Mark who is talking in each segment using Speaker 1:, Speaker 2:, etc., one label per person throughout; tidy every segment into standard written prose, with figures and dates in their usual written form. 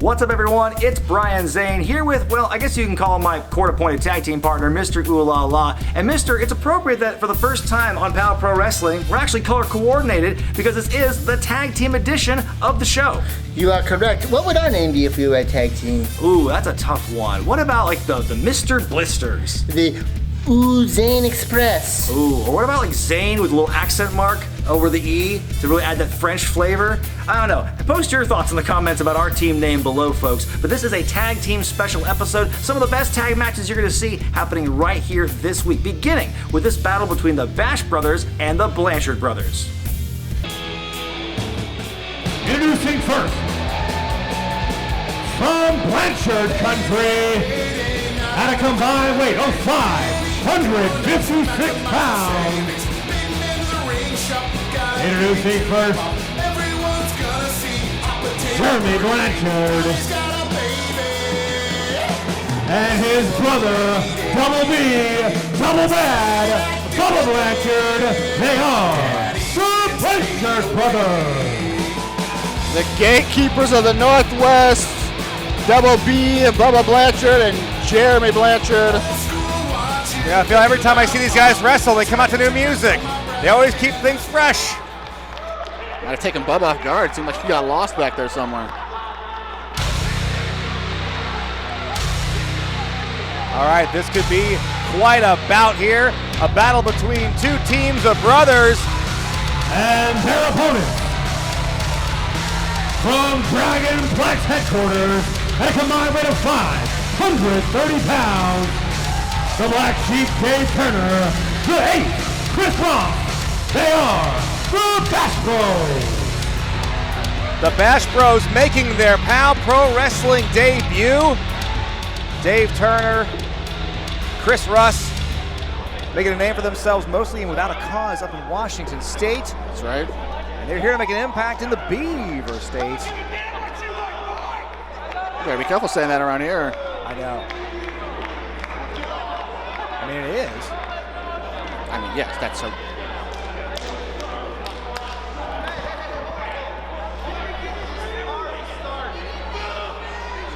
Speaker 1: What's up, everyone? It's Brian Zane here with, well, I guess you can call him my court-appointed tag team partner, Mr. Ooh La La. And Mr., it's appropriate that for the first time on POW Pro Wrestling, we're actually color-coordinated because this is the tag team edition of the show.
Speaker 2: You are correct. What would our name be if we were a tag team?
Speaker 1: Ooh, that's a tough one. What about, like, the Mr. Blisters?
Speaker 2: The Ooh Zane Express.
Speaker 1: Ooh, or what about, like, Zane with a little accent mark over the E to really add that French flavor? I don't know. Post your thoughts in the comments about our team name below, folks. But this is a tag team special episode. Some of the best tag matches you're going to see happening right here this week, beginning with this battle between the Bash Brothers and the Blanchard Brothers.
Speaker 3: Introducing first, from Blanchard country, at a combined weight of 556 pounds. Introducing first, Jeremy Blanchard and his brother, Double B, Double Bad, Double Blanchard. They are the Blanchard Brothers.
Speaker 4: The gatekeepers of the Northwest, Double B and Bubba Blanchard and Jeremy Blanchard.
Speaker 5: Yeah, I feel every time I see these guys wrestle, they come out to new music. They always keep things fresh.
Speaker 4: Might have taken Bubba off guard. Seemed like he got lost back there somewhere.
Speaker 5: All right, this could be quite a bout here. A battle between two teams of brothers.
Speaker 3: And their opponents, from Dragonplex headquarters, at a combined weight of 530 pounds, the Black Sheep Dave Turner, the Ace Chris Ross. They are the Bash Bros.
Speaker 5: The Bash Bros making their POW Pro Wrestling debut. Dave Turner, Chris Russ, making a name for themselves mostly and without a cause up in Washington State.
Speaker 4: That's right.
Speaker 5: And they're here to make an impact in the Beaver State.
Speaker 4: You gotta be careful saying that around here.
Speaker 5: I know. I mean, it is.
Speaker 4: I mean, yes, that's so.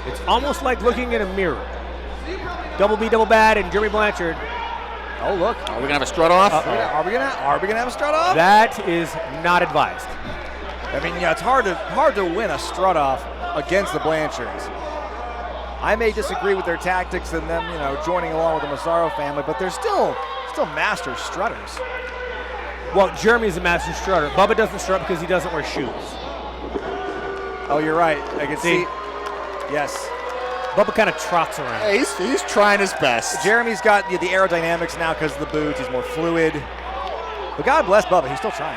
Speaker 6: It's almost like looking in a mirror. Double B, Double Bad, and Jeremy Blanchard.
Speaker 5: Oh, look.
Speaker 4: Are we gonna have a strut off?
Speaker 5: Are we gonna have a strut off?
Speaker 6: That is not advised.
Speaker 5: I mean, yeah, it's hard to win a strut off against the Blanchards. I may disagree with their tactics and them, joining along with the Massaro family, but they're still master strutters.
Speaker 6: Well, Jeremy's a master strutter. Bubba doesn't strut because he doesn't wear shoes.
Speaker 5: Oh, you're right. I can see. Yes.
Speaker 6: Bubba kind of trots around.
Speaker 4: Hey, he's trying his best.
Speaker 5: Jeremy's got the aerodynamics now because of the boots. He's more fluid. But God bless Bubba, he's still trying.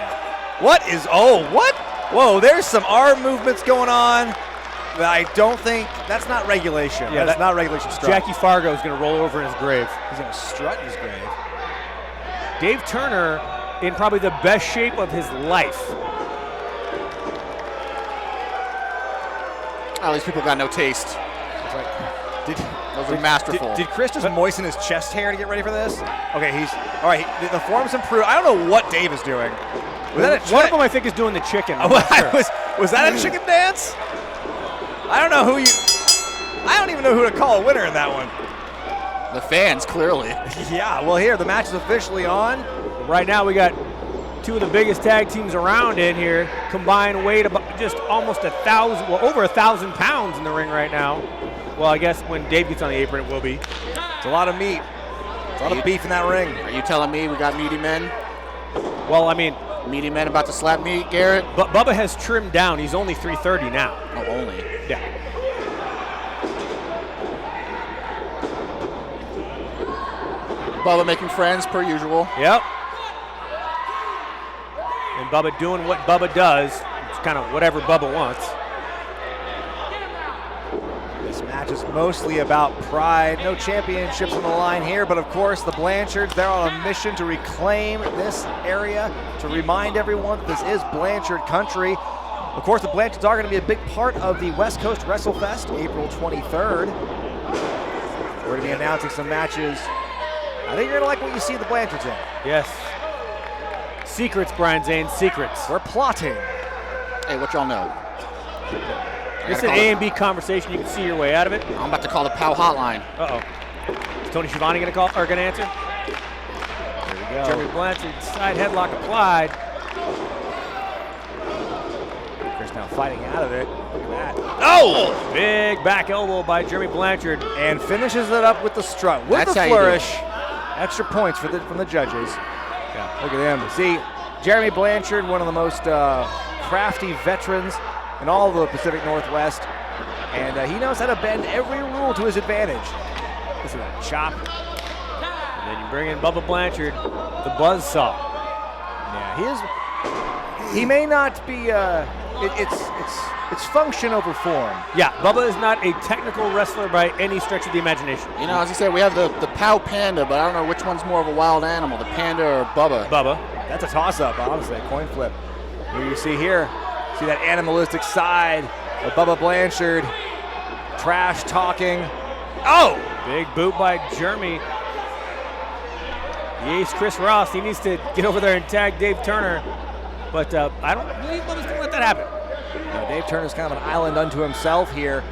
Speaker 5: What? Whoa, there's some arm movements going on. But I don't think, that's not regulation.
Speaker 6: Yeah,
Speaker 5: that's not regulation strut.
Speaker 6: Jackie Fargo is going to roll over in his grave.
Speaker 5: He's going to strut in his grave.
Speaker 6: Dave Turner in probably the best shape of his life.
Speaker 4: Oh, these people got no taste.
Speaker 5: That's right.
Speaker 4: Those are masterful.
Speaker 5: Did Chris just moisten his chest hair to get ready for this? Okay, all right, the form's improved. I don't know what Dave is doing. Was that
Speaker 6: One of them, I think, is doing the chicken.
Speaker 5: Was that a chicken dance? I don't even know who to call a winner in that one.
Speaker 4: The fans, clearly.
Speaker 5: Yeah, well, here, the match is officially on.
Speaker 6: Right now, we got two of the biggest tag teams around in here. Combined weight about just almost over 1,000 pounds in the ring right now. Well, I guess when Dave gets on the apron, it will be.
Speaker 5: It's a lot of meat. It's a lot of beef in that ring.
Speaker 4: Are you telling me we got meaty men?
Speaker 6: Well, I mean,
Speaker 4: meaty men about to slap meat, Garrett?
Speaker 6: But Bubba has trimmed down. He's only 330 now.
Speaker 4: Oh, only.
Speaker 6: Yeah.
Speaker 4: Bubba making friends per usual.
Speaker 6: Yep. And Bubba doing what Bubba does. It's kind of whatever Bubba wants.
Speaker 5: This match is mostly about pride. No championships on the line here, but of course the Blanchards, they're on a mission to reclaim this area, to remind everyone that this is Blanchard country. Of course, the Blanchards are going to be a big part of the West Coast Wrestlefest, April 23rd. We're going to be announcing some matches. I think you're going to like what you see the Blanchards in.
Speaker 6: Yes. Secrets, Brian Zane, secrets.
Speaker 5: We're plotting.
Speaker 4: Hey, what y'all know?
Speaker 6: It's an A and B conversation. You can see your way out of it.
Speaker 4: I'm about to call the POW hotline.
Speaker 6: Is Tony Schiavone going to call or going to answer?
Speaker 5: There we go.
Speaker 6: Jeremy Blanchard, side headlock applied.
Speaker 5: Chris now fighting out of it. Look at that.
Speaker 6: Oh! Big back elbow by Jeremy Blanchard.
Speaker 5: And finishes it up with the strut. With
Speaker 4: That's
Speaker 5: the
Speaker 4: how you do it.
Speaker 5: flourish. Extra points from the judges. Yeah, look at him. See, Jeremy Blanchard, one of the most crafty veterans in all of the Pacific Northwest. And he knows how to bend every rule to his advantage. Listen to that chop.
Speaker 6: And then you bring in Bubba Blanchard, the buzzsaw.
Speaker 5: Yeah, he may not be. It's function over form.
Speaker 6: Yeah, Bubba is not a technical wrestler by any stretch of the imagination.
Speaker 4: You know, as I said, we have the POW Panda, but I don't know which one's more of a wild animal, the Panda or Bubba.
Speaker 6: Bubba.
Speaker 5: That's a toss-up, honestly, a coin flip. Here you see that animalistic side of Bubba Blanchard. Trash talking. Oh!
Speaker 6: Big boot by Jeremy. The ace, Chris Ross, he needs to get over there and tag Dave Turner. But I don't believe Bubba's going to let that happen.
Speaker 5: Dave Turner's kind of an island unto himself here.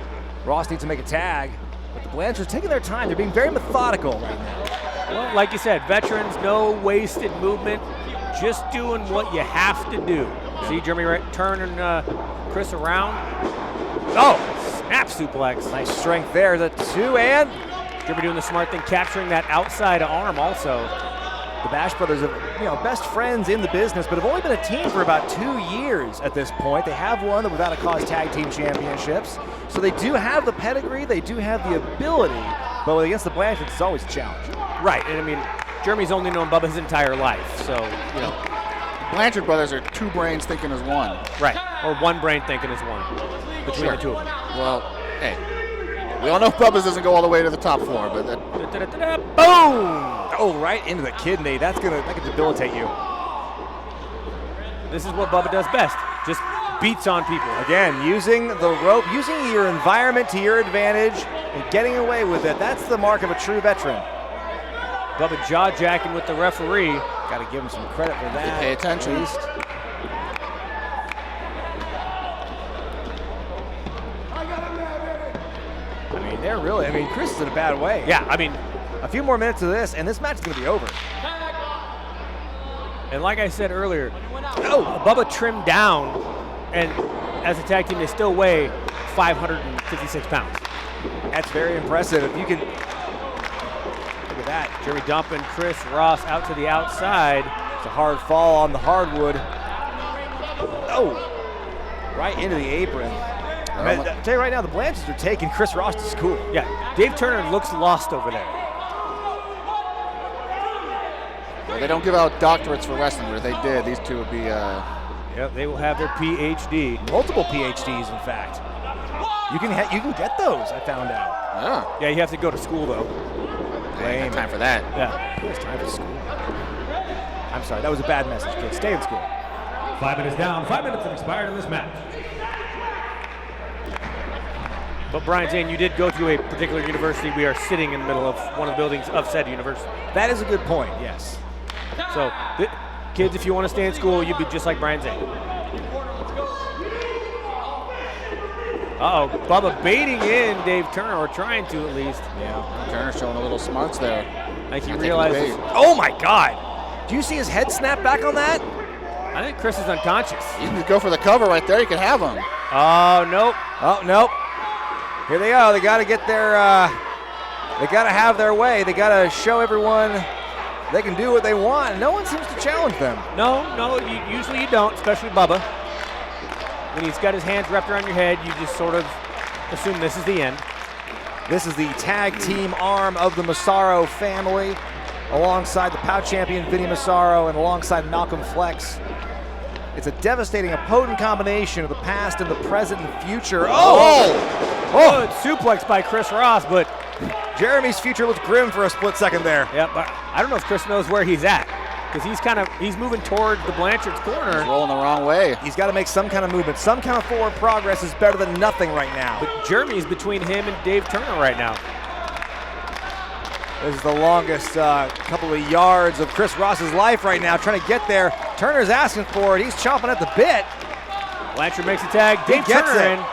Speaker 5: Ross needs to make a tag. But the Blanchards taking their time. They're being very methodical right now.
Speaker 6: Well, like you said, veterans, no wasted movement. Just doing what you have to do. See Jeremy turning Chris around. Oh, snap suplex.
Speaker 5: Nice strength there. The two and
Speaker 6: Jeremy doing the smart thing, capturing that outside arm also.
Speaker 5: the Bash Brothers are, best friends in the business, but have only been a team for about 2 years at this point. They have won the Without a Cause Tag Team Championships, so they do have the pedigree, they do have the ability, but against the Blanchards, it's always a challenge.
Speaker 6: Right, and I mean, Jeremy's only known Bubba his entire life, so,
Speaker 4: Blanchard Brothers are two brains thinking as one.
Speaker 6: Right, or one brain thinking as one between the two of them.
Speaker 4: Well, hey, we all know Bubba's doesn't go all the way to the top floor, but that,
Speaker 6: Boom!
Speaker 5: Oh, right into the kidney. That could debilitate you.
Speaker 6: This is what Bubba does best. Just beats on people.
Speaker 5: Again, using the rope, using your environment to your advantage and getting away with it. That's the mark of a true veteran.
Speaker 6: Bubba jaw-jacking with the referee.
Speaker 5: Got to give him some credit for that.
Speaker 4: pay attention.
Speaker 5: At least. Chris is in a bad way.
Speaker 6: Yeah, I mean,
Speaker 5: a few more minutes of this, and this match is going to be over.
Speaker 6: And like I said earlier, Bubba trimmed down, and as a tag team, they still weigh 556 pounds.
Speaker 5: That's very impressive. If you can, look at that.
Speaker 6: Jeremy dumping Chris Ross out to the outside.
Speaker 5: It's a hard fall on the hardwood. Oh, right into the apron. I'll tell you right now, the Blanchards are taking Chris Ross to school.
Speaker 6: Yeah, Dave Turner looks lost over there.
Speaker 4: well, they don't give out doctorates for wrestling, but if they did, these two would be.
Speaker 6: Yep, they will have their PhD.
Speaker 5: Multiple PhDs, in fact. You can get those. I found out.
Speaker 4: Yeah.
Speaker 6: Yeah, you have to go to school though.
Speaker 4: Ain't got time for that.
Speaker 6: Yeah,
Speaker 5: It's time for school. I'm sorry, that was a bad message, kids. Stay in school.
Speaker 3: 5 minutes down, 5 minutes have expired in this match.
Speaker 6: But Brian Zane, you did go to a particular university. We are sitting in the middle of one of the buildings of said university.
Speaker 5: That is a good point, yes.
Speaker 6: So, kids, if you want to stay in school, you'd be just like Brian Zane. Uh-oh, Bubba baiting in Dave Turner, or trying to at least.
Speaker 4: Yeah. Turner showing a little smarts there.
Speaker 6: Like he
Speaker 4: Not taking the
Speaker 6: realizes.
Speaker 4: bait.
Speaker 5: Oh my God! Do you see his head snap back on that?
Speaker 6: I think Chris is unconscious.
Speaker 4: You can go for the cover right there. You can have him.
Speaker 6: Oh, nope.
Speaker 5: Oh, nope. Here they go. They got to get their, they got to have their way. They got to show everyone they can do what they want. No one seems to challenge them.
Speaker 6: No, usually you don't, especially Bubba. When he's got his hands wrapped around your head, you just sort of assume this is the end.
Speaker 5: This is the tag team arm of the Massaro family, alongside the POW champion Vinny Massaro and alongside Malcolm Flex. It's a devastating, a potent combination of the past and the present and future.
Speaker 6: Good suplex by Chris Ross, but
Speaker 5: Jeremy's future looks grim for a split second there.
Speaker 6: yeah, but I don't know if Chris knows where he's at, because he's moving toward the Blanchard's corner.
Speaker 4: He's rolling the wrong way.
Speaker 5: He's got to make some kind of movement. Some kind of forward progress is better than nothing right now.
Speaker 6: But Jeremy's between him and Dave Turner right now.
Speaker 5: This is the longest couple of yards of Chris Ross's life right now, trying to get there. Turner's asking for it. He's chomping at the bit.
Speaker 6: Blanchard makes a tag. Dave
Speaker 5: gets
Speaker 6: Turner
Speaker 5: it.
Speaker 6: in.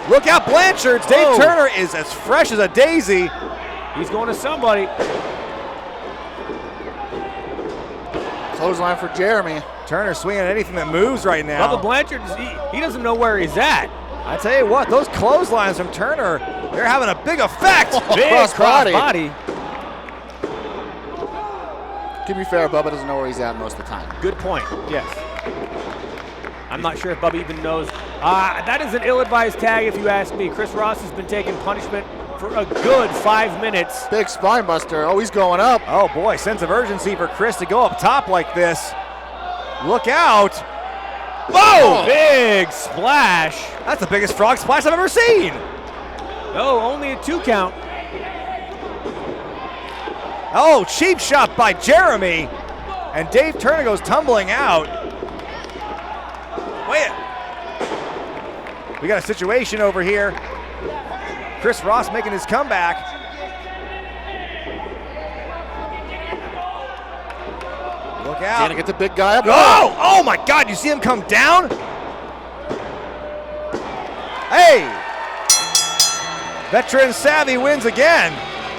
Speaker 5: Look out, Blanchard's. Dave Turner is as fresh as a daisy.
Speaker 6: He's going to somebody.
Speaker 4: Clothesline for Jeremy.
Speaker 5: Turner swinging at anything that moves right now.
Speaker 6: Bubba Blanchard, he doesn't know where he's at.
Speaker 5: I tell you what, those clotheslines from Turner, they're having a big effect.
Speaker 6: Big cross-body.
Speaker 4: To be fair, Bubba doesn't know where he's at most of the time.
Speaker 6: Good point, yes. I'm not sure if Bubba even knows. That is an ill-advised tag if you ask me. Chris Ross has been taking punishment for a good 5 minutes.
Speaker 4: Big spine buster. Oh, he's going up.
Speaker 5: Oh boy, sense of urgency for Chris to go up top like this. Look out. Whoa!
Speaker 6: Big splash.
Speaker 5: That's the biggest frog splash I've ever seen.
Speaker 6: No, only a 2 count.
Speaker 5: Oh, cheap shot by Jeremy. And Dave Turner goes tumbling out. Wait. We got a situation over here. Chris Ross making his comeback. Look out.
Speaker 4: He's gonna get the big guy up.
Speaker 5: Oh my God, you see him come down? Hey! Veteran Savvy wins again.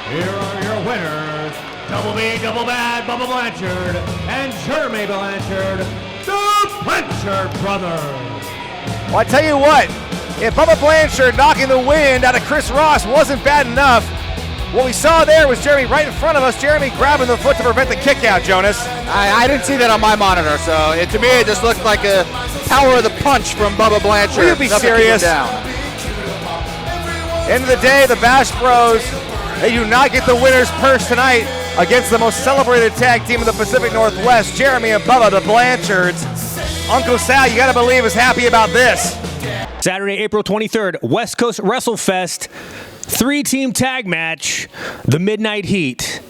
Speaker 3: Here are your winners, Double B, Double Bad, Bubba Blanchard, and Jeremy Blanchard, the Blanchard Brothers.
Speaker 5: Well, I tell you what, if Bubba Blanchard knocking the wind out of Chris Ross wasn't bad enough, what we saw there was Jeremy right in front of us, Jeremy grabbing the foot to prevent the kick out, Jonas.
Speaker 4: I didn't see that on my monitor, so to me it just looked like a power of the punch from Bubba Blanchard.
Speaker 5: Will you be serious? End of the day, the Bash Bros, they do not get the winner's purse tonight against the most celebrated tag team in the Pacific Northwest, Jeremy and Bubba, the Blanchards. Uncle Sal, you gotta believe, is happy about this.
Speaker 6: Saturday, April 23rd, West Coast Wrestlefest, 3-team tag match, the Midnight Heat.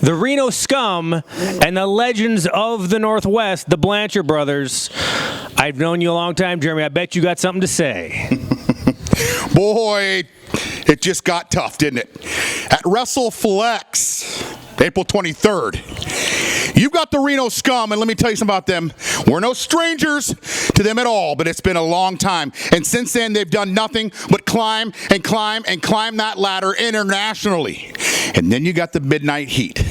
Speaker 6: The Reno Scum and the Legends of the Northwest, the Blanchard Brothers. I've known you a long time, Jeremy. I bet you got something to say.
Speaker 7: Boy, it just got tough, didn't it? At WrestleFlex, April 23rd, you've got the Reno Scum, and let me tell you something about them. We're no strangers to them at all, but it's been a long time. And since then, they've done nothing but climb and climb and climb that ladder internationally. And then you got the Midnight Heat.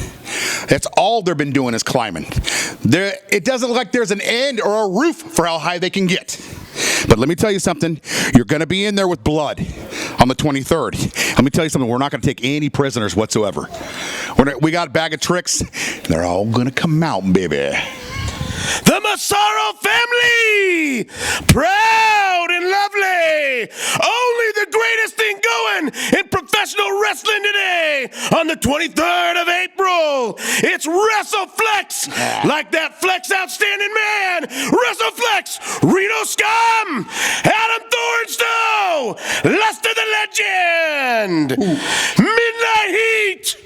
Speaker 7: That's all they've been doing is climbing. It doesn't look like there's an end or a roof for how high they can get. But let me tell you something. You're going to be in there with blood on the 23rd. Let me tell you something. We're not going to take any prisoners whatsoever. We got a bag of tricks. They're all going to come out, baby.
Speaker 8: The Massaro family, proud and lovely. Only the greatest thing going in professional wrestling today on the 23rd of April. It's WrestleFlex, like that Flex Outstanding Man. WrestleFlex, Reno Scum, Adam Thornstowe, Lester the Legend, Midnight Heat,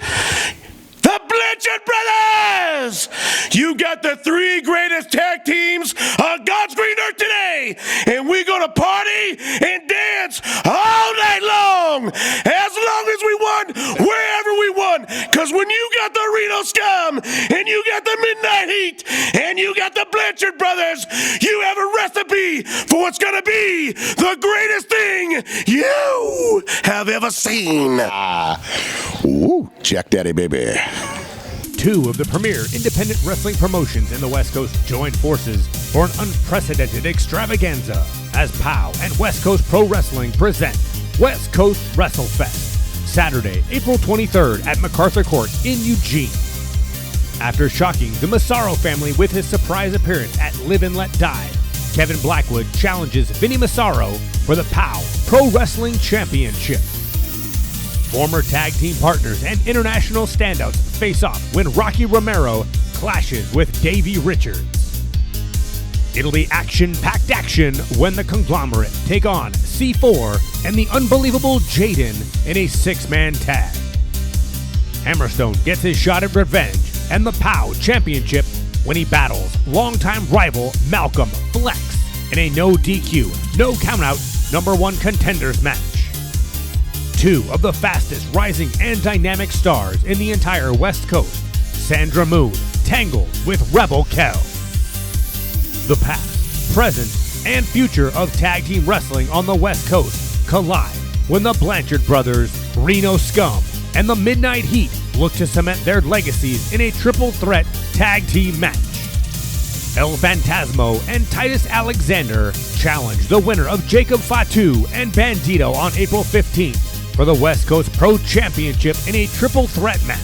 Speaker 8: the Blanchard Brothers! You got the 3 greatest tag teams on God's green earth today, and we're gonna party and dance all night long as we want, wherever we want. Cause when you got the Reno Scum, and you got the Midnight Heat, and you got the Blanchard Brothers, you have a recipe for what's gonna be the greatest thing you have ever seen.
Speaker 7: Ooh, Jack Daddy, baby.
Speaker 3: 2 of the premier independent wrestling promotions in the West Coast joined forces for an unprecedented extravaganza as POW and West Coast Pro Wrestling present West Coast WrestleFest, Saturday, April 23rd at MacArthur Court in Eugene. After shocking the Massaro family with his surprise appearance at Live and Let Die, Kevin Blackwood challenges Vinny Massaro for the POW Pro Wrestling Championship. Former tag team partners and international standouts face off when Rocky Romero clashes with Davey Richards. It'll be action-packed action when the conglomerate take on C4 and the unbelievable Jaden in a 6-man tag. Hammerstone gets his shot at revenge and the POW Championship when he battles longtime rival Malcolm Flex in a no DQ, no countout #1 contenders match. 2 of the fastest rising and dynamic stars in the entire West Coast, Sandra Moon tangles with Rebel Kell. The past, present, and future of tag team wrestling on the West Coast collide when the Blanchard Brothers, Reno Scum, and the Midnight Heat look to cement their legacies in a triple threat tag team match. El Phantasmo and Titus Alexander challenge the winner of Jacob Fatu and Bandito on April 15th for the West Coast Pro Championship in a triple threat match.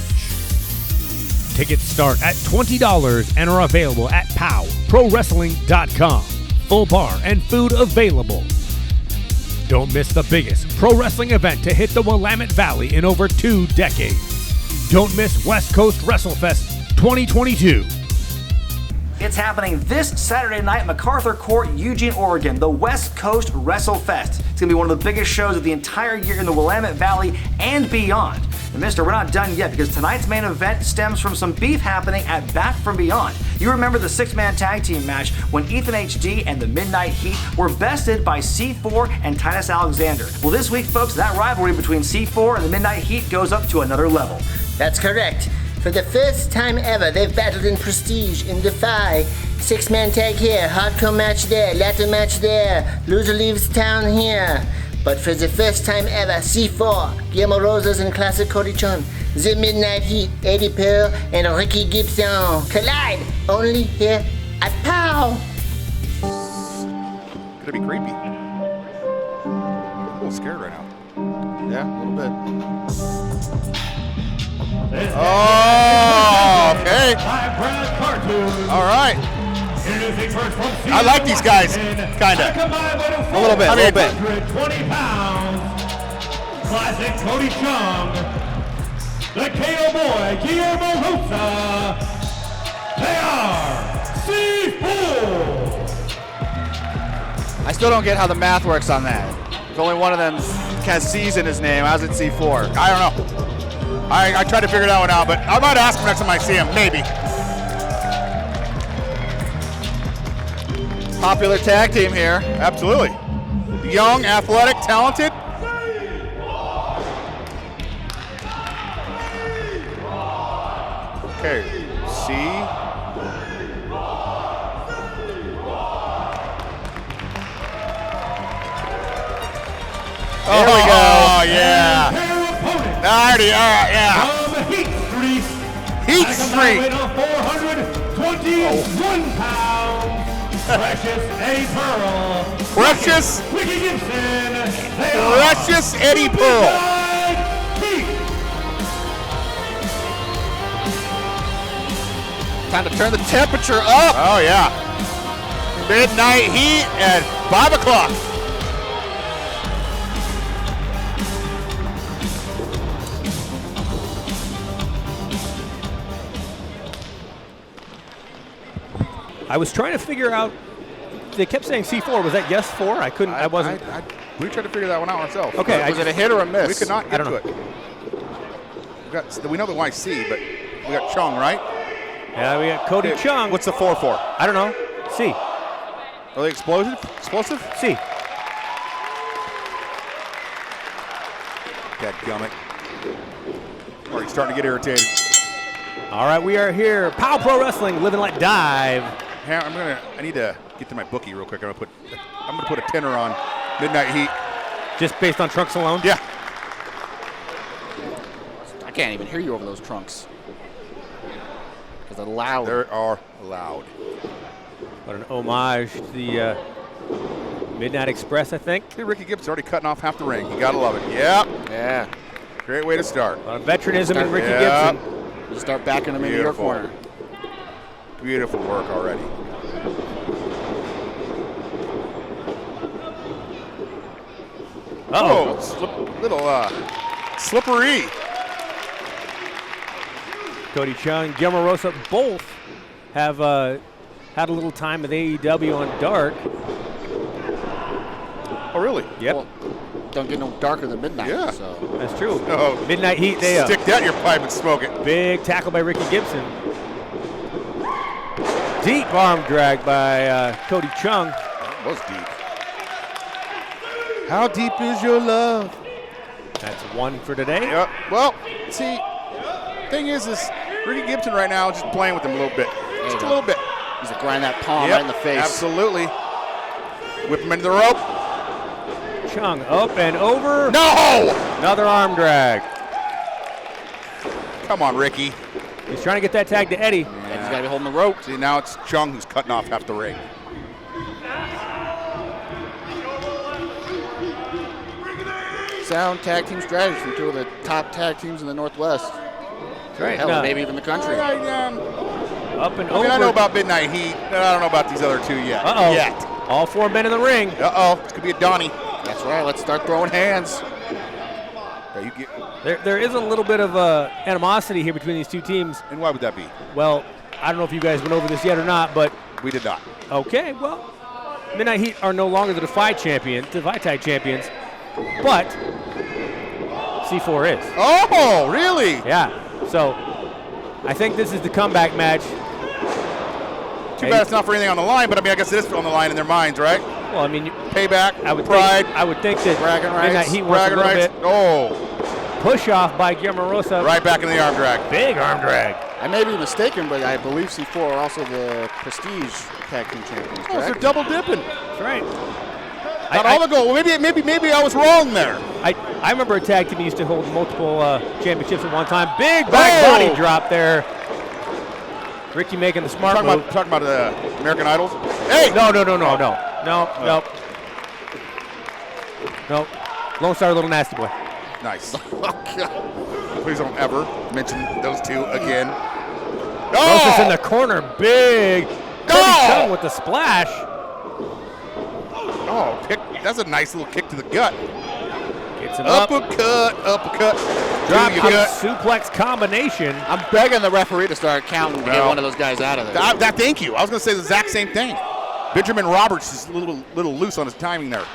Speaker 3: Tickets start at $20 and are available at POWProWrestling.com. Full bar and food available. Don't miss the biggest pro wrestling event to hit the Willamette Valley in over 2 decades. Don't miss West Coast Wrestlefest 2022.
Speaker 1: It's happening this Saturday night, MacArthur Court, Eugene, Oregon, the West Coast Wrestlefest. It's going to be one of the biggest shows of the entire year in the Willamette Valley and beyond. And mister, we're not done yet because tonight's main event stems from some beef happening at Back From Beyond. You remember the 6-man tag team match when Ethan HD and the Midnight Heat were bested by C4 and Titus Alexander. Well, this week, folks, that rivalry between C4 and the Midnight Heat goes up to another level.
Speaker 2: That's correct. For the first time ever, they've battled in Prestige, in Defy. 6-man tag here, hardcore match there, ladder match there, loser leaves town here. But for the first time ever, C4, Guillermo Rosas and Classic Cody Chun, the Midnight Heat, Eddie Pearl, and Ricky Gibson collide only here at POW.
Speaker 7: Gonna be creepy. I'm a little scared right now.
Speaker 4: Yeah, a little bit.
Speaker 7: Oh, okay. All right. I like these guys, kinda.
Speaker 4: A little bit, a little bit.
Speaker 3: 120 pounds, Classic Cody Chung, the KO boy, Guillermo Rosa. They are C4.
Speaker 4: I still don't get how the math works on that. If only one of them has C's in his name, how's it C4?
Speaker 7: I don't know. I tried to figure that one out, but I might ask him next time I see him, maybe.
Speaker 4: Popular tag team here.
Speaker 7: Absolutely. Young, athletic, talented. Okay, C.
Speaker 4: There we go.
Speaker 7: Oh, yeah. Alrighty, yeah. Heat Street.
Speaker 3: 421 pounds. Precious Eddie Pearl.
Speaker 7: Precious.
Speaker 3: Ricky Gibson.
Speaker 7: Precious Eddie Pearl.
Speaker 4: Time to turn the temperature up.
Speaker 7: Oh, yeah. Midnight Heat at 5 o'clock.
Speaker 6: I was trying to figure out. They kept saying C4. Was that yes 4? I couldn't. I wasn't.
Speaker 7: We tried to figure that one out ourselves.
Speaker 6: Okay.
Speaker 4: Was it a hit or a miss?
Speaker 7: We could not get
Speaker 6: I don't
Speaker 7: to it. We know the YC, but we got Chung, right?
Speaker 6: Yeah, we got Cody Chung.
Speaker 7: What's the 4 for?
Speaker 6: I don't know. C.
Speaker 7: Are they explosive? Explosive?
Speaker 6: C.
Speaker 7: Dadgummit. Already starting to get irritated.
Speaker 6: All right, we are here. POW Pro Wrestling, live and let dive.
Speaker 7: I need to get to my bookie real quick. I'm gonna put a tenner on Midnight Heat.
Speaker 6: Just based on trunks alone?
Speaker 7: Yeah.
Speaker 4: I can't even hear you over those trunks. Because they're loud.
Speaker 7: They are loud.
Speaker 6: What an homage to the Midnight Express, I think.
Speaker 7: Hey, Ricky Gibbs already cutting off half the ring. You gotta love it. Yep.
Speaker 4: Yeah.
Speaker 7: Great way to start.
Speaker 6: A lot of veteranism in Ricky
Speaker 7: Yep.
Speaker 6: Gibson.
Speaker 4: You start backing them into your
Speaker 7: Beautiful.
Speaker 4: corner.
Speaker 7: Beautiful work already.
Speaker 6: Uh-oh.
Speaker 7: Little slippery.
Speaker 6: Cody Chung, Guillermo Rosa both have had a little time with AEW on Dark.
Speaker 7: Oh, really?
Speaker 6: Yep.
Speaker 4: Well, don't get no darker than midnight.
Speaker 7: Yeah.
Speaker 4: So.
Speaker 6: That's true.
Speaker 7: Oh.
Speaker 6: Midnight Heat, they
Speaker 7: Stick that in your pipe and smoke it.
Speaker 6: Big tackle by Ricky Gibson. Deep arm drag by Cody Chung.
Speaker 7: That was deep. How deep is your love?
Speaker 6: That's one for today.
Speaker 7: Yep. Well, see, thing is Ricky Gibson right now is just playing with him a little bit. Just a little bit.
Speaker 4: He's going to grind that palm right in the face.
Speaker 7: Absolutely. Whip him into the rope.
Speaker 6: Chung up and over.
Speaker 7: No!
Speaker 6: Another arm drag.
Speaker 7: Come on, Ricky.
Speaker 6: He's trying to get that tag to Eddie.
Speaker 4: Yeah. He's got to be holding the rope.
Speaker 7: See, now it's Chung who's cutting off half the ring.
Speaker 4: Sound tag team strategy from two of the top tag teams in the Northwest.
Speaker 6: That's right.
Speaker 4: Hell, maybe even the country.
Speaker 6: Up and
Speaker 7: I
Speaker 6: over.
Speaker 7: mean, I know about Midnight Heat. I don't know about these other two yet.
Speaker 6: Uh-oh.
Speaker 7: Yet.
Speaker 6: All 4 men in the ring.
Speaker 7: Uh-oh. This could be a Donnie.
Speaker 4: That's right. Let's start throwing hands.
Speaker 6: There is a little bit of animosity here between these two teams.
Speaker 7: And why would that be?
Speaker 6: Well, I don't know if you guys went over this yet or not, but
Speaker 7: We did not.
Speaker 6: okay, well, Midnight Heat are no longer the Defy Tag champions, but C4 is.
Speaker 7: Oh, really?
Speaker 6: Yeah, so I think this is the comeback match.
Speaker 7: Too bad it's not for anything on the line, but I mean, I guess it is on the line in their minds, right?
Speaker 6: Well, I mean,
Speaker 7: Payback,
Speaker 6: I would
Speaker 7: pride,
Speaker 6: think that
Speaker 4: bragging
Speaker 6: Midnight
Speaker 4: rights,
Speaker 6: Heat wants a little bit
Speaker 7: Oh,
Speaker 6: push off by Guillermo Rosa.
Speaker 7: right back in the arm drag.
Speaker 6: Big arm drag.
Speaker 4: I may be mistaken, but I believe C4 are also the Prestige Tag Team Champions,
Speaker 7: Oh, they're
Speaker 4: correct?
Speaker 7: double dipping.
Speaker 6: That's right.
Speaker 7: Not all the gold. Maybe I was wrong there.
Speaker 6: I remember a tag team used to hold multiple championships at one time. Big back body drop there. Ricky making the smart move.
Speaker 7: Talking about American Idols. Hey!
Speaker 6: No. Lone Star Little Nasty Boy.
Speaker 7: Nice. Please don't ever mention those two again.
Speaker 6: Rosa's in the corner. Big. Cody Chung with the splash.
Speaker 7: Oh, that's a nice little kick to the gut.
Speaker 6: Gets him up.
Speaker 7: Uppercut.
Speaker 6: Drop
Speaker 7: Your
Speaker 6: kick
Speaker 7: gut.
Speaker 6: suplex combination.
Speaker 4: I'm begging the referee to start counting to get one of those guys out of there.
Speaker 7: Thank you. I was going to say the exact same thing. Benjamin Roberts is a little loose on his timing there.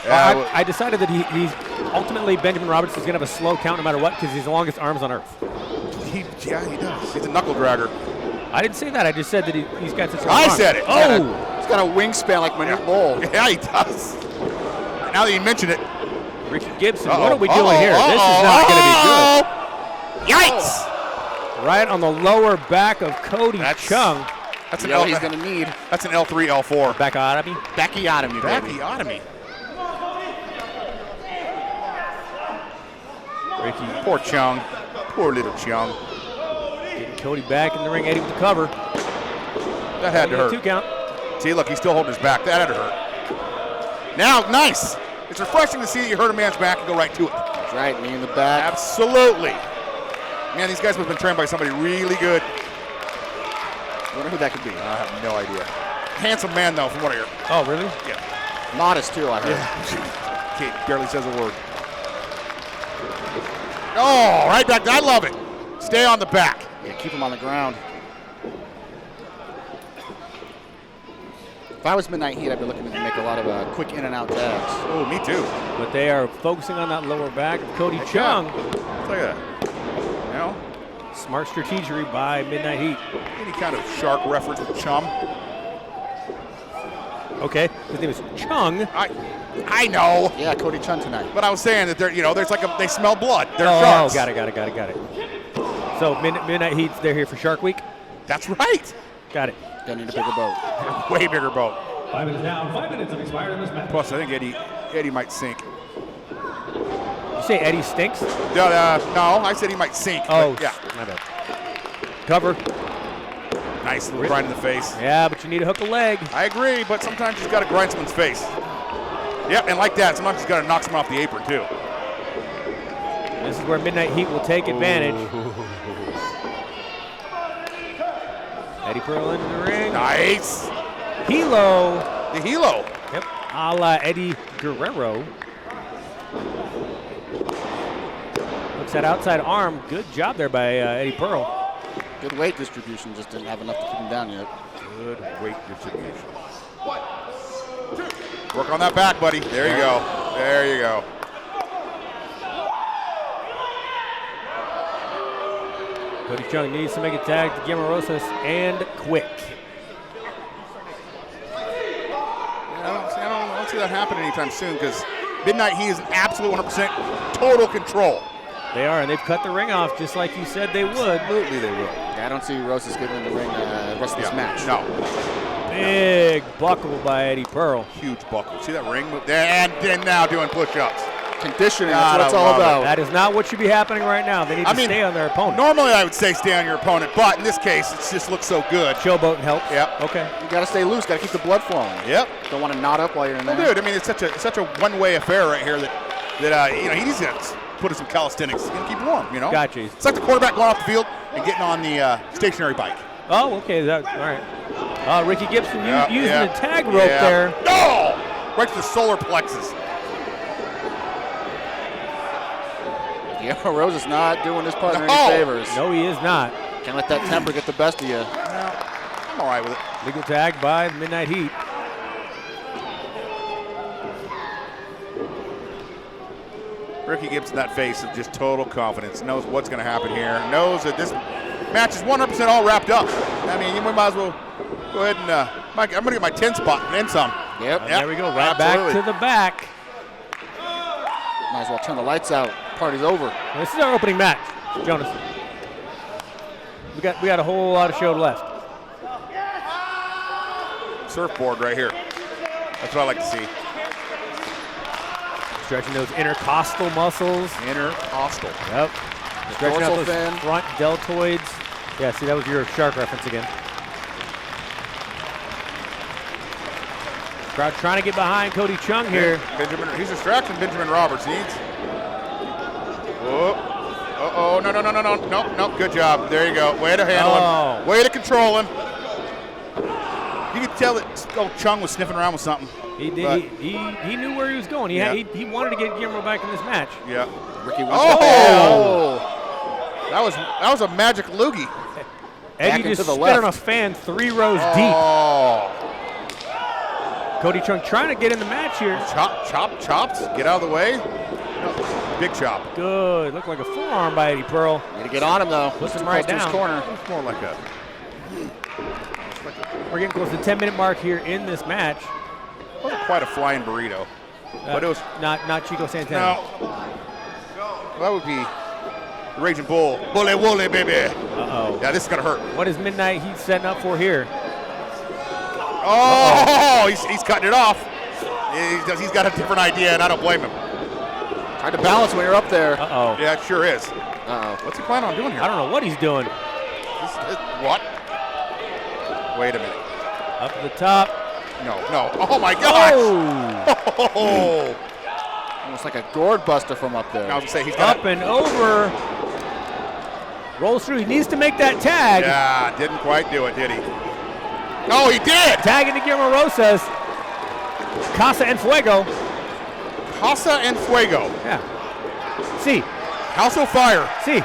Speaker 6: I decided that he's ultimately Benjamin Roberts is going to have a slow count no matter what because he's the longest arms on earth.
Speaker 7: He does. He's a knuckle dragger.
Speaker 6: I didn't say that. I just said that he's got such a long
Speaker 7: I
Speaker 6: arm.
Speaker 7: said it.
Speaker 6: Oh!
Speaker 4: He's got a wingspan like Manute Bol.
Speaker 7: Yeah, he does. Now that you mention it.
Speaker 6: Ricky Gibson, what are we doing here? This is not going to be good.
Speaker 7: Yikes!
Speaker 6: Right on the lower back of Cody Chung.
Speaker 7: That's an
Speaker 4: he's going to need.
Speaker 7: That's an L3, L4.
Speaker 6: Bacchiotomy.
Speaker 4: Bacchiotomy, baby.
Speaker 7: Bacchiotomy.
Speaker 6: Ricky.
Speaker 7: Poor Chung. Poor little Chung.
Speaker 6: Getting Cody back in the ring, Eddie with the cover.
Speaker 7: That had to hurt.
Speaker 6: 2 count.
Speaker 7: See, look, he's still holding his back. That had to hurt. Now, nice. It's refreshing to see that you hurt a man's back and go right to it.
Speaker 4: That's right, knee in the back.
Speaker 7: Absolutely. Man, these guys have been trained by somebody really good.
Speaker 4: I wonder who that could be.
Speaker 7: I have no idea. Handsome man, though, from what I hear.
Speaker 6: Oh, really?
Speaker 7: Yeah.
Speaker 4: Modest, too, I heard.
Speaker 7: Yeah. Kate barely says a word. Oh, right back. I love it. Stay on the back.
Speaker 4: Yeah, keep him on the ground. If I was Midnight Heat, I'd be looking to make a lot of quick in and out tags.
Speaker 7: Oh, me too.
Speaker 6: But they are focusing on that lower back of Cody Chung.
Speaker 7: Look at that. You know?
Speaker 6: Smart strategery by Midnight Heat.
Speaker 7: Any kind of shark reference with chum.
Speaker 6: Okay, his name is Chung.
Speaker 7: I know.
Speaker 4: Yeah, Cody Chung tonight.
Speaker 7: But I was saying that there's like they smell blood. They're sharks.
Speaker 6: Got it. So Midnight Heat's they're here for Shark Week.
Speaker 7: That's right.
Speaker 6: Got it.
Speaker 4: Gonna need a bigger boat.
Speaker 7: Way bigger boat.
Speaker 3: 5 minutes down, 5 minutes have expired in this match.
Speaker 7: Plus, I think Eddie might sink.
Speaker 6: You say Eddie stinks?
Speaker 7: No, I said he might sink.
Speaker 6: Oh,
Speaker 7: yeah.
Speaker 6: My bad. Cover.
Speaker 7: Nice little grind in the face.
Speaker 6: Yeah, but you need to hook a leg.
Speaker 7: I agree, but sometimes you just got to grind someone's face. Yep, and like that, sometimes you got to knock someone off the apron, too.
Speaker 6: This is where Midnight Heat will take advantage. Eddie Pearl into the ring.
Speaker 7: Nice.
Speaker 6: Hilo.
Speaker 7: The Hilo.
Speaker 6: Yep. A la Eddie Guerrero. Looks at outside arm. Good job there by Eddie Pearl.
Speaker 4: Good weight distribution, just didn't have enough to keep him down yet.
Speaker 7: Good weight distribution. 1, 2. Work on that back, buddy. There you go. There you go.
Speaker 6: Cody Chung needs to make a tag to Guillermo Rosas and quick.
Speaker 7: I don't see that happen anytime soon because Midnight Heat is in absolute 100% total control.
Speaker 6: They are, and they've cut the ring off just like you said they would.
Speaker 7: Absolutely they will.
Speaker 4: Yeah, I don't see Rosas getting in the ring the rest of this match.
Speaker 7: No.
Speaker 6: Big buckle by Eddie Pearl.
Speaker 7: Huge buckle. See that ring move? And now doing push-ups.
Speaker 4: Conditioning, that's what it's all about.
Speaker 6: That is not what should be happening right now. They need to stay on their opponent.
Speaker 7: Normally I would say stay on your opponent, but in this case, it just looks so good.
Speaker 6: Showboating helps.
Speaker 7: Yep.
Speaker 6: Okay.
Speaker 4: You got to stay loose. Got to keep the blood flowing.
Speaker 7: Yep.
Speaker 4: Don't want to knot up while you're in there.
Speaker 7: Well, dude, I mean, it's such a one-way affair right here that he needs to put in some calisthenics. He's going to keep warm, you know?
Speaker 6: Gotcha.
Speaker 7: It's like the quarterback going off the field and getting on the stationary bike.
Speaker 6: Oh, okay. All right. Ricky Gibson using the tag rope there.
Speaker 7: Oh! Right to the solar plexus.
Speaker 4: Guillermo Rose is not doing his partner any favors.
Speaker 6: No, he is not.
Speaker 4: Can't let that temper get the best of you.
Speaker 7: No, I'm all right with it.
Speaker 6: Legal tag by the Midnight Heat.
Speaker 7: Ricky Gibson, that face of just total confidence, knows what's going to happen here, knows that this match is 100% all wrapped up. I mean, we might as well go ahead and I'm going to get my 10 spot and then some.
Speaker 4: Yep.
Speaker 6: There we go, right back to the back.
Speaker 4: Might as well turn the lights out. Party's over.
Speaker 6: This is our opening match, Jonas. We got a whole lot of show left.
Speaker 7: Surfboard right here. That's what I like to see.
Speaker 6: Stretching those intercostal muscles.
Speaker 7: Intercostal.
Speaker 6: Yep. Stretching out those
Speaker 4: fin.
Speaker 6: front deltoids. Yeah, see, that was your shark reference again. Crowd trying to get behind Cody Chung here.
Speaker 7: He's distracting Benjamin Roberts. Needs. Oh, no. Good job. There you go. Way to handle him. Way to control him. You could tell that Chung was sniffing around with something.
Speaker 6: He did. He knew where he was going. He wanted to get Guillermo back in this match.
Speaker 7: Yeah.
Speaker 4: Ricky was
Speaker 7: That was a magic loogie.
Speaker 6: Eddie just spit on a fan 3 rows deep. Cody Chung trying to get in the match here.
Speaker 7: Chops. Get out of the way. No, big chop.
Speaker 6: Good. Looked like a forearm by Eddie Pearl.
Speaker 4: Need to get on him, though.
Speaker 6: Puts him right down.
Speaker 4: His corner.
Speaker 7: It's more like a...
Speaker 6: We're getting close to the 10-minute mark here in this match.
Speaker 7: It wasn't quite a flying burrito, but it was...
Speaker 6: Not Chico Santana.
Speaker 7: No. Well, that would be the Raging Bull. Bully Wooly, baby.
Speaker 6: Uh-oh.
Speaker 7: Yeah, this is going to hurt.
Speaker 6: What is Midnight Heat setting up for here?
Speaker 7: Oh, he's cutting it off. He's got a different idea, and I don't blame him.
Speaker 4: Hard to balance when you're up there.
Speaker 6: Uh-oh.
Speaker 7: Yeah, it sure is.
Speaker 4: Uh-oh.
Speaker 7: What's he planning on doing here?
Speaker 6: I don't know what he's doing.
Speaker 7: What? Wait a minute.
Speaker 6: Up at the top.
Speaker 7: No. Oh, my gosh.
Speaker 6: Oh.
Speaker 4: Almost like a gourd buster from up there.
Speaker 7: I was going to say, he's got
Speaker 6: up and over. Rolls through. He needs to make that tag.
Speaker 7: Yeah, didn't quite do it, did he? Oh, he did.
Speaker 6: Tagging to Guillermo Rosas. Casa en Fuego.
Speaker 7: Casa en Fuego.
Speaker 6: Yeah. See.
Speaker 7: House of Fire.
Speaker 6: See.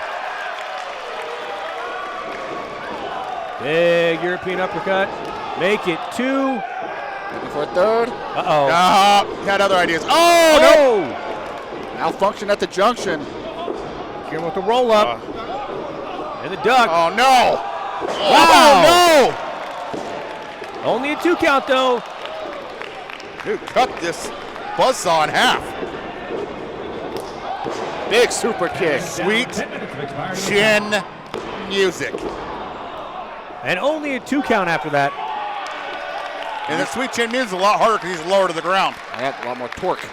Speaker 6: Big European uppercut. Make it 2.
Speaker 4: Looking for a third.
Speaker 6: Uh-oh.
Speaker 7: Had other ideas. Oh, no.
Speaker 4: Malfunction at the junction.
Speaker 6: Guillermo with the roll up. And the duck.
Speaker 7: Oh, no.
Speaker 6: Wow.
Speaker 7: Oh,
Speaker 6: Only a 2 count, though.
Speaker 7: no. Dude, cut this buzzsaw in half.
Speaker 4: Big super kick.
Speaker 7: Sweet chin music.
Speaker 6: And only a 2 count after that.
Speaker 7: And the sweet chin music is a lot harder because he's lower to the ground.
Speaker 4: Yeah, a lot more torque.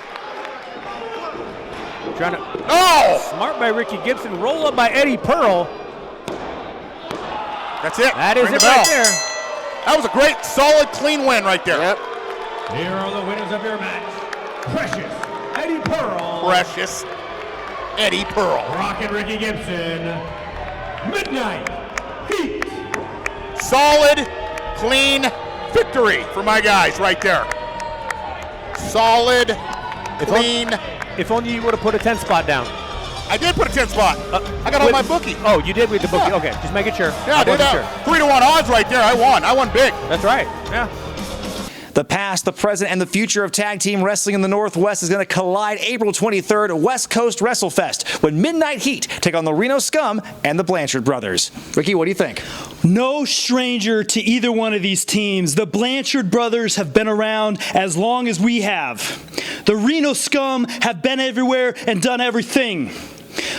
Speaker 6: Trying to.
Speaker 7: Oh!
Speaker 6: Smart by Ricky Gibson. Roll up by Eddie Pearl.
Speaker 7: That's it.
Speaker 6: That is
Speaker 7: Ring
Speaker 6: it
Speaker 7: the bell.
Speaker 6: right there.
Speaker 7: That was a great, solid, clean win right there.
Speaker 4: Yep.
Speaker 3: Here are the winners of your match. Precious Eddie Pearl.
Speaker 7: Precious Eddie Pearl.
Speaker 3: Rocket Ricky Gibson. Midnight Heat.
Speaker 7: Solid, clean victory for my guys right there. Solid, clean.
Speaker 6: If only you would have put a 10 spot down.
Speaker 7: I did put a 10 spot. I got on my bookie.
Speaker 6: Oh, you did with the bookie.
Speaker 7: Yeah.
Speaker 6: Okay, just making sure.
Speaker 7: Yeah, I did that. 3-1 odds right there. I won big.
Speaker 6: That's right. Yeah.
Speaker 1: The past, the present, and the future of tag team wrestling in the Northwest is going to collide April 23rd at West Coast Wrestlefest when Midnight Heat take on the Reno Scum and the Blanchard Brothers. Ricky, what do you think?
Speaker 9: No stranger to either one of these teams. The Blanchard Brothers have been around as long as we have. The Reno Scum have been everywhere and done everything.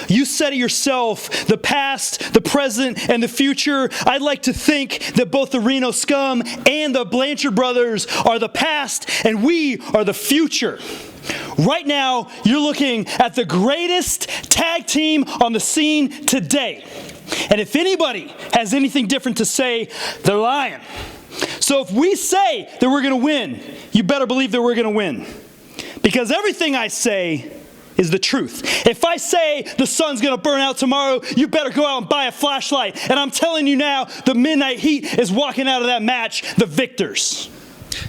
Speaker 9: You said it yourself, the past, the present, and the future. I'd like to think that both the Reno Scum and the Blanchard Brothers are the past and we are the future. Right now, you're looking at the greatest tag team on the scene today. And if anybody has anything different to say, they're lying. So if we say that we're going to win, you better believe that we're going to win. Because everything I say is the truth. If I say the sun's going to burn out tomorrow, you better go out and buy a flashlight. And I'm telling you now, the Midnight Heat is walking out of that match the victors.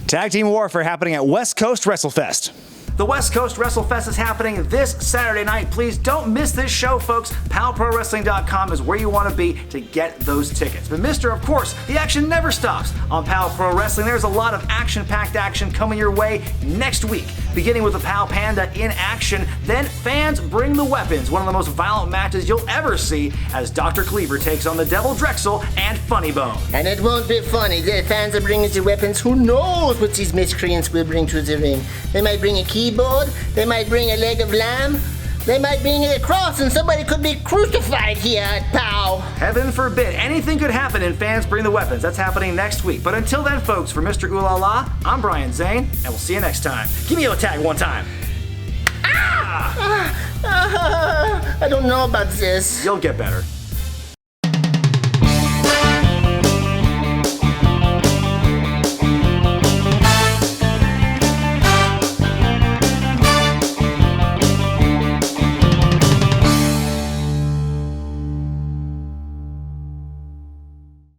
Speaker 5: Tag team warfare happening at West Coast Wrestlefest.
Speaker 1: The West Coast Wrestlefest is happening this Saturday night. Please don't miss this show, folks. POWProWrestling.com is where you want to be to get those tickets. But Mister, of course, the action never stops on POW Pro Wrestling. There's a lot of action-packed action coming your way next week, beginning with the POW Panda in action. Then fans bring the weapons, one of the most violent matches you'll ever see, as Dr. Cleaver takes on the Devil Drexel and Funny Bone.
Speaker 2: And it won't be funny. The fans are bringing the weapons. Who knows what these miscreants will bring to the ring? They might bring a keyboard. They might bring a leg of lamb. They might bring a cross, and somebody could be crucified here at POW.
Speaker 1: Heaven forbid. Anything could happen in Fans Bring the Weapons. That's happening next week. But until then, folks, for Mr. Ooh La La, I'm Brian Zane, and we'll see you next time. Give me a tag one time.
Speaker 2: I don't know about this.
Speaker 1: You'll get better.